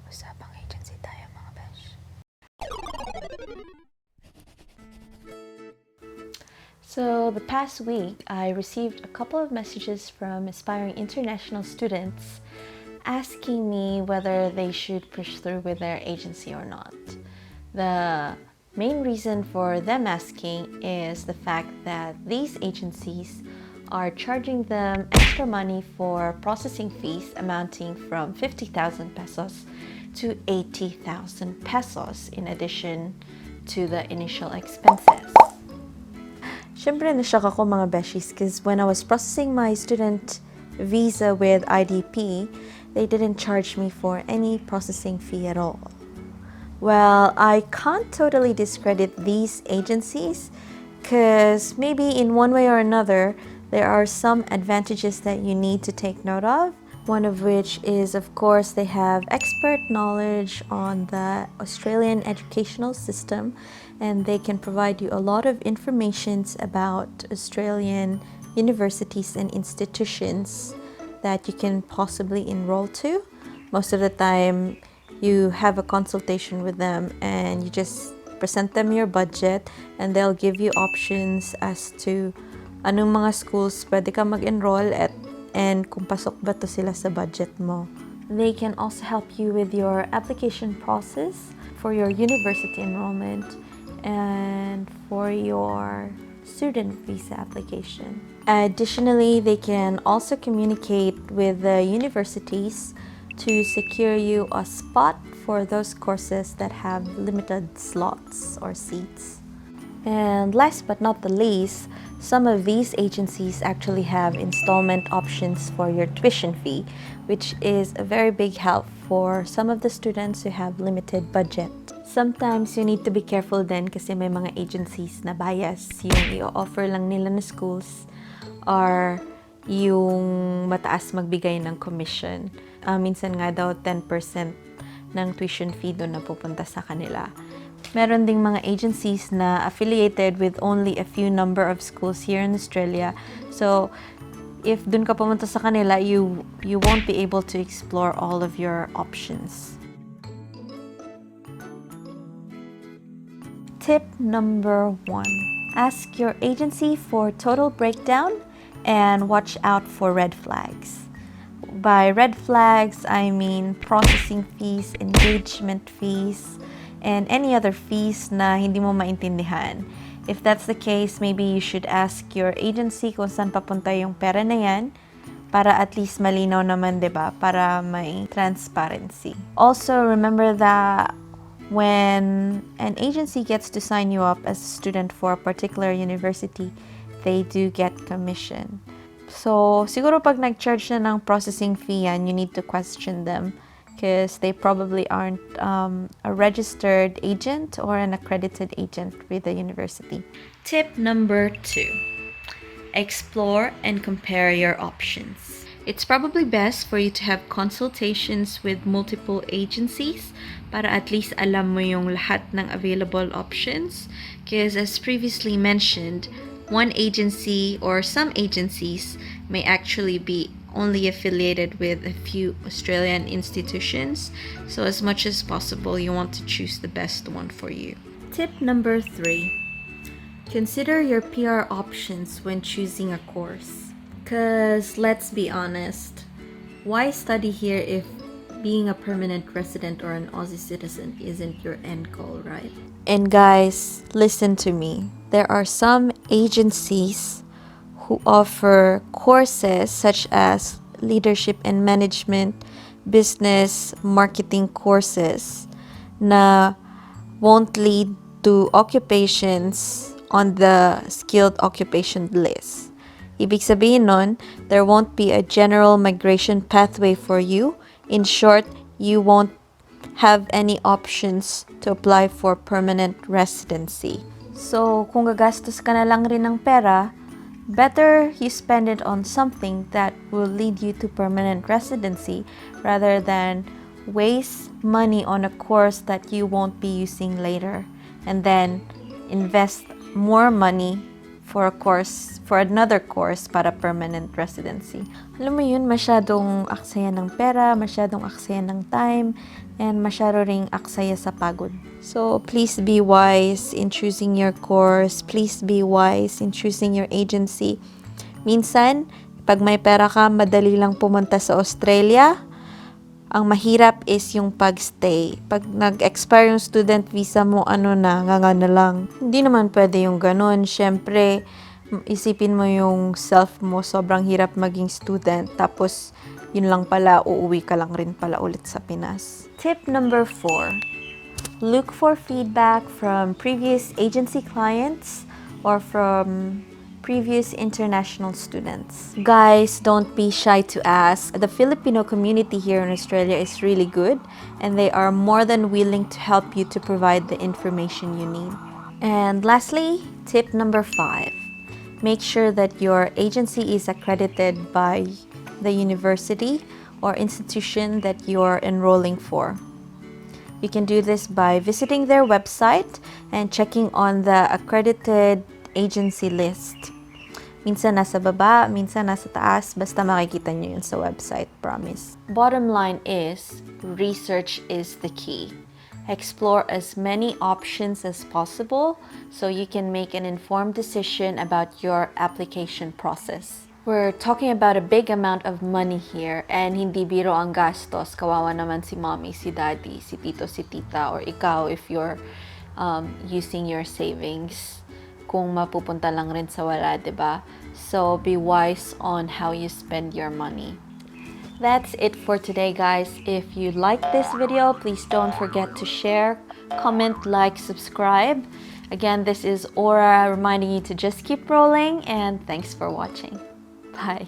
Usapang agency tayo mga besh. So the past week, I received a couple of messages from aspiring international students asking me whether they should push through with their agency or not. The main reason for them asking is the fact that these agencies are charging them extra money for processing fees amounting from 50,000 pesos to 80,000 pesos in addition to the initial expenses. Syempre na-shock ako mga beshies because when I was processing my student visa with IDP, they didn't charge me for any processing fee at all. Well, I can't totally discredit these agencies because maybe in one way or another, there are some advantages that you need to take note of. One of which is, of course, they have expert knowledge on the Australian educational system and they can provide you a lot of information about Australian universities and institutions that you can possibly enroll to. Most of the time, you have a consultation with them and you just present them your budget and they'll give you options as to anong mga schools pwede ka mag-enroll at and kung pasok ba to sila sa budget mo. They can also help you with your application process for your university enrollment and for your student visa application. Additionally, they can also communicate with the universities to secure you a spot for those courses that have limited slots or seats. And last but not the least, some of these agencies actually have installment options for your tuition fee, which is a very big help for some of the students who have limited budget. Sometimes you need to be careful din kasi may mga agencies na bias yung i-offer lang nila na schools or yung mataas magbigay ng commission. Minsan nga daw 10% ng tuition fee doon na pupunta sa kanila. Meron ding mga agencies na affiliated with only a few number of schools here in Australia. So, if dun ka pumunta sa kanila, you won't be able to explore all of your options. Tip number 1. Ask your agency for total breakdown and watch out for red flags. By red flags, I mean processing fees, engagement fees, and any other fees na hindi mo maintindihan. If that's the case, maybe you should ask your agency kung saan papunta yung pera na yan para at least malinaw naman, diba? Para may transparency. Also, remember that when an agency gets to sign you up as a student for a particular university, they do get commission. So, siguro pag nag-charge na ng processing fee yan, you need to question them because they probably aren't a registered agent or an accredited agent with the university. Tip number 2. Explore and compare your options. It's probably best for you to have consultations with multiple agencies para at least alam mo yung lahat ng available options because as previously mentioned, one agency or some agencies may actually be only affiliated with a few Australian institutions. So as much as possible, you want to choose the best one for you. Tip number 3. Consider your PR options when choosing a course. Because let's be honest, why study here if being a permanent resident or an Aussie citizen isn't your end goal, right? And guys, listen to me. There are some agencies who offer courses such as leadership and management, business, marketing courses na won't lead to occupations on the skilled occupation list. Ibig sabihin nun, there won't be a general migration pathway for you. In short, you won't have any options to apply for permanent residency. So, kung gagastos ka na lang rin ng pera, better you spend it on something that will lead you to permanent residency rather than waste money on a course that you won't be using later and then invest more money for a course, for another course para permanent residency. Alam mo yun, masyadong aksaya ng pera, masyadong aksaya ng time, and masyado ring aksaya sa pagod. So please be wise in choosing your course. Please be wise in choosing your agency. Minsan, pag may pera ka, madali lang pumunta sa Australia. Ang mahirap is yung pag-stay. Pag nag-expire yung student visa mo, nga na lang. Hindi naman pwede yung ganun. Siyempre, isipin mo yung self mo, sobrang hirap maging student. Tapos, yun lang pala, uuwi ka lang rin pala ulit sa Pinas. Tip number 4. Look for feedback from previous agency clients or from previous international students. Guys, don't be shy to ask. The Filipino community here in Australia is really good, and they are more than willing to help you to provide the information you need. And lastly, tip number 5. Make sure that your agency is accredited by the university or institution that you're enrolling for. You can do this by visiting their website and checking on the accredited agency list. Minsan nasa baba, minsan nasa taas, basta makikita nyo yun sa website, promise. Bottom line is, research is the key. Explore as many options as possible so you can make an informed decision about your application process. We're talking about a big amount of money here, and hindi biro ang gastos. Kawawa naman si mommy, si daddy, si tito, si tita, or ikaw if you're using your savings. Kung mapupunta lang rin sa wala, diba? So, be wise on how you spend your money. That's it for today, guys. If you like this video, please don't forget to share, comment, like, subscribe. Again, this is Aura reminding you to just keep rolling, and thanks for watching. Bye.